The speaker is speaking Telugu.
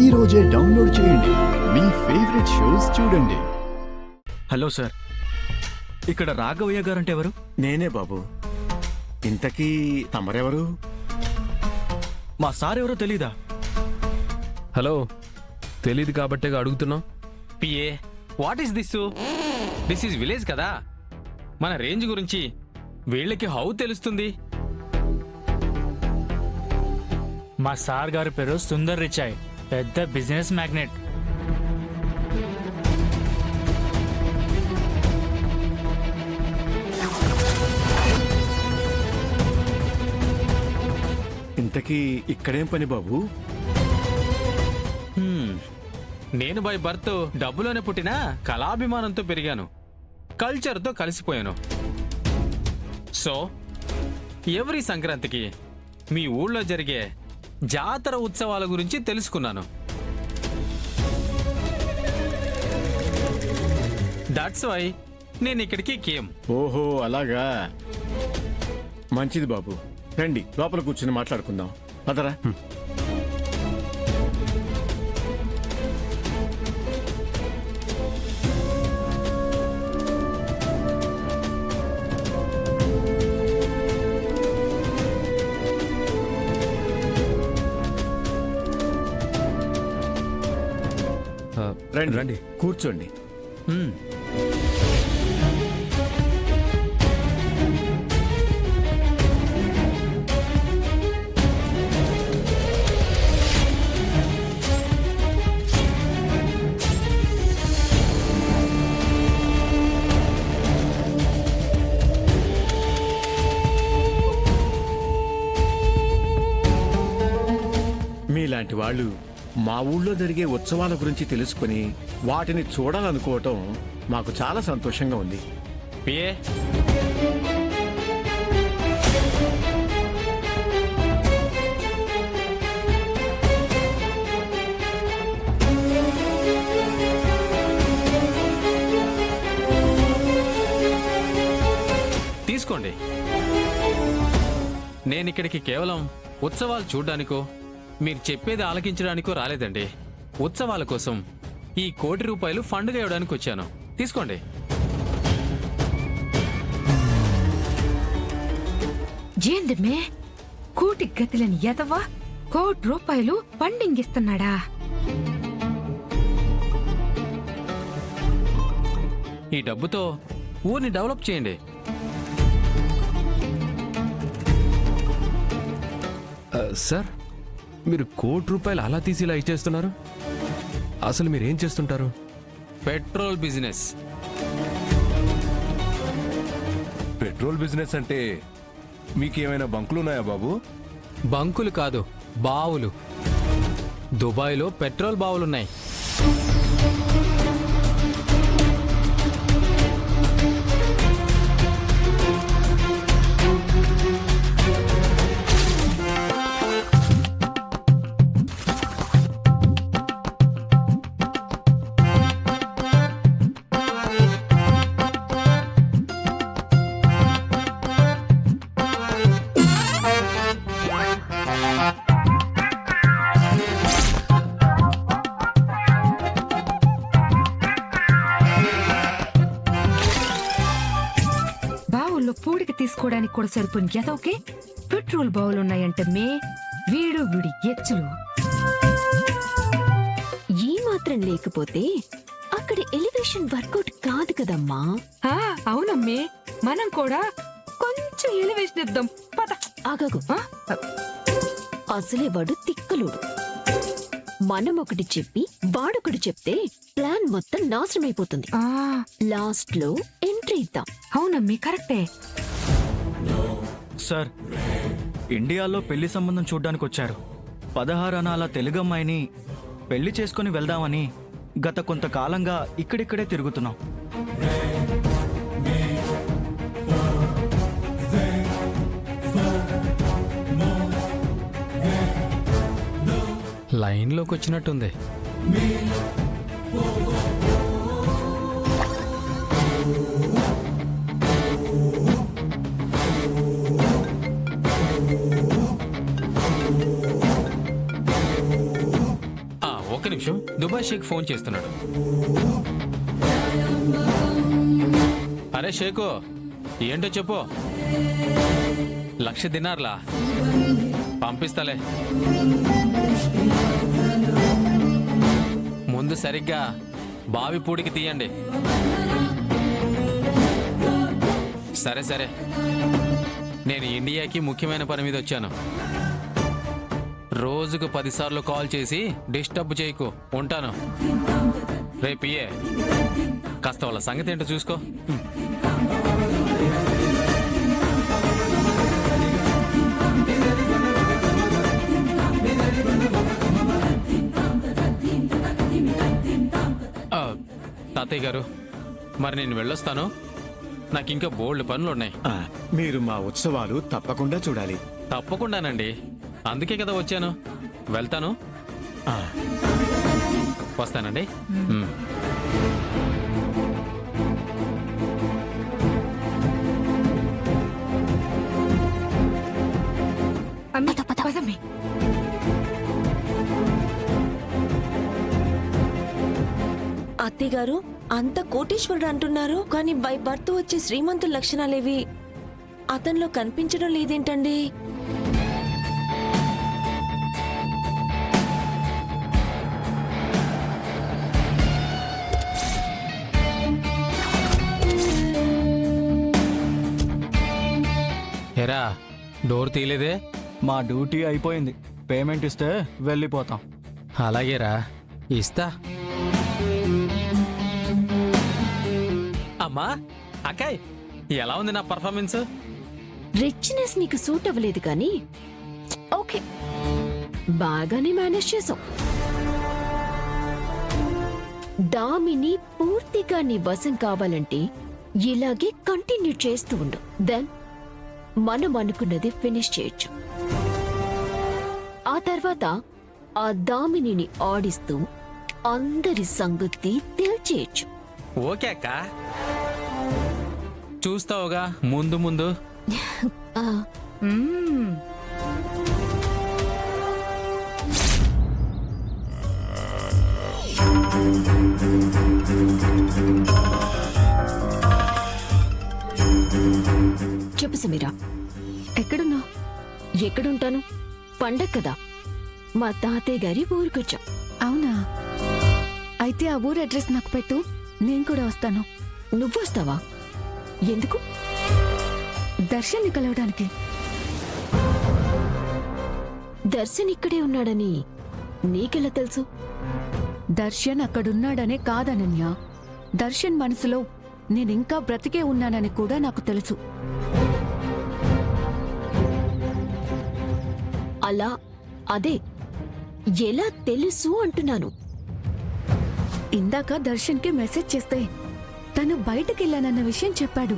ఈ రోజే డౌన్లోడ్ చేయండి. మీ ఫేవరెట్ షోస్ చూడండి. హలో సార్, ఇక్కడ రాఘవయ్య గారంటే ఎవరు? నేనే బాబు. ఇంతకీ తమరెవరు? మా సార్ ఎవరో తెలీదా? హలో, తెలీదు కాబట్టే అడుగుతున్నా. PA, what is this? This is village కదా. మన రేంజ్ గురించి వీళ్ళకి హౌ తెలుస్తుంది? మా సార్ గారి పేరు సుందర్ రిచాయ్, పెద్ద బిజినెస్ మ్యాగ్నెట్. ఇంతకీ ఇక్కడేం పని బాబు? నేను బై బర్త్ డబ్బులోనే పుట్టినా కళాభిమానంతో పెరిగాను, కల్చర్తో కలిసిపోయాను. సో ఎవ్రీ సంక్రాంతికి మీ ఊళ్ళో జరిగే జాతర ఉత్సవాల గురించి తెలుసుకున్నాను. దట్స్ వై నేను ఇక్కడికి కేమ్. ఓహో అలాగా, మంచిది బాబు. రండి లోపల కూర్చుని మాట్లాడుకుందాం. పదరా. రండి రండి, కూర్చోండి. మీలాంటి వాళ్ళు మా ఊళ్ళో జరిగే ఉత్సవాల గురించి తెలుసుకుని వాటిని చూడాలనుకోవటం మాకు చాలా సంతోషంగా ఉంది. పిఏ, తీసుకోండి. నేనిక్కడికి కేవలం ఉత్సవాలు చూడ్డానికో మీరు చెప్పేది ఆలకించడానికో రాలేదండి. ఉత్సవాల కోసం ఈ ₹1 కోటి ఫండ్గా ఇవ్వడానికి వచ్చాను. తీసుకోండి. ఏందమ్మే, కూటి గతిలని ఎదవా ₹1 కోటి ఫండింగ్ ఇస్తున్నాడా? ఈ డబ్బుతో ఊరిని డెవలప్ చేయండి. సార్, మీరు ₹1 కోటి అలా తీసి ఇలా ఇచ్చేస్తున్నారు. అసలు మీరేం చేస్తుంటారు? Petrol business. పెట్రోల్ బిజినెస్ అంటే మీకేమైనా బంకులు ఉన్నాయా బాబు? బంకులు కాదు, బావులు. దుబాయ్లో పెట్రోల్ బావులున్నాయి. బావుల్లో పూడికి తీసుకోవడానికి కూడా సరిపోయిన ఎదవకే పెట్రోల్ బావులున్నాయంటే మే వీడి ఎచ్చులు. ఈ మాత్రం లేకపోతే అక్కడ ఎలివేషన్ వర్కౌట్ కాదు కదమ్మా. అవునమ్మే, మనం కూడా కొంచెం ఎలివేషన్ ఇద్దాం పద. ఆగాగు, అసలే వాడు తిక్కలుడు. మనం ఒకటి చెప్పి వాడొకటి చెప్తే ప్లాన్ మొత్తం నాశనమైపోతుంది. లాస్ట్ లో ఎంట్రీ ఇద్దాం. అవునమ్మే, కరెక్టే. సార్, ఇండియాలో పెళ్లి సంబంధం చూడ్డానికి వచ్చారు. 16 అనాల తెలుగమ్మాయిని పెళ్లి చేసుకుని వెళ్దామని గత కొంతకాలంగా ఇక్కడిక్కడే తిరుగుతున్నాం. లైన్లోకి వచ్చినట్టుంది. ఒక్క నిమిషం, దుబాయ్ షేక్ ఫోన్ చేస్తున్నాడు. అరే షేకు, ఏంటో చెప్పు. 1,00,000 దినార్లా? పంపిస్తాలే. ముందు సరిగ్గా బావి పూడికి తీయండి. సరే సరే, నేను ఇండియాకి ముఖ్యమైన పని మీద వచ్చాను. రోజుకు 10 సార్లు కాల్ చేసి డిస్టర్బ్ చేయకు. ఉంటాను. రేపియే కాస్త వాళ్ళ సంగతి ఏంటో చూసుకో. తాతయ్య గారు, మరి నేను వెళ్ళొస్తాను. నాకు ఇంకా బోల్డ్ పనులున్నాయి. మీరు మా ఉత్సవాలు తప్పకుండా చూడాలి. తప్పకుండానండి, అందుకే కదా వచ్చాను. వెళ్తాను. ఆ, వస్తానండి. అమ్మి, పదమ్మి. అత్తయ్యగారు, అంత కోటీశ్వరుడు అంటున్నారు, కానీ బై బర్త్ వచ్చే శ్రీమంతుల లక్షణాలేవి అతనిలో కనిపించడం లేదేంటండి? ఎరా, డోర్ తీయలేదే? మా డ్యూటీ అయిపోయింది. పేమెంట్ ఇస్తే వెళ్ళిపోతాం. అలాగేరా, ఇస్తా. అమ్మా, అక్కాయ్, ఎలా ఉంది నా పర్ఫార్మెన్స్? రిచ్నెస్ నీకు సూట్ అవ్వలేదు కానీ ఓకే, బాగానే మేనేజ్ చేసాం. దామిని పూర్తిగా నీ వశం కావాలంటే ఇలాగే కంటిన్యూ చేస్తూ ఉండు. దెన్ మనం అనుకున్నది ఫినిష్ చేయొచ్చు. ఆ తర్వాత ఆ దామినిని ఆడిస్తూ అందరి సంగతి తేల్చేయచ్చు. ఓకే అక్క, చూస్తావుగా ముందు ముందు. ఆ, మ్మ్. చెప్పు సమీరా. ఎక్కడున్నావు? ఎక్కడుంటాను? పండగ కదా, మా తాతయ్య గారి ఊరికొచ్చా. అవునా? అయితే ఆ ఊరు అడ్రస్ నాకు పెట్టు, నేను కూడా వస్తాను. నువ్వొస్తావా? ఎందుకు? దర్శన్ని కలవడానికి. దర్శన్ ఇక్కడే ఉన్నాడని నీకెలా తెలుసు? దర్శన్ అక్కడున్నాడనే కాదనన్య, దర్శన్ మనసులో నేనింకా బ్రతికే ఉన్నానని కూడా నాకు తెలుసు. అలా అదే ఎలా తెలుసు అంటున్నాను. ఇందాక దర్శన్కి మెసేజ్ చేస్తే తను బయటకెళ్ళానన్న విషయం చెప్పాడు.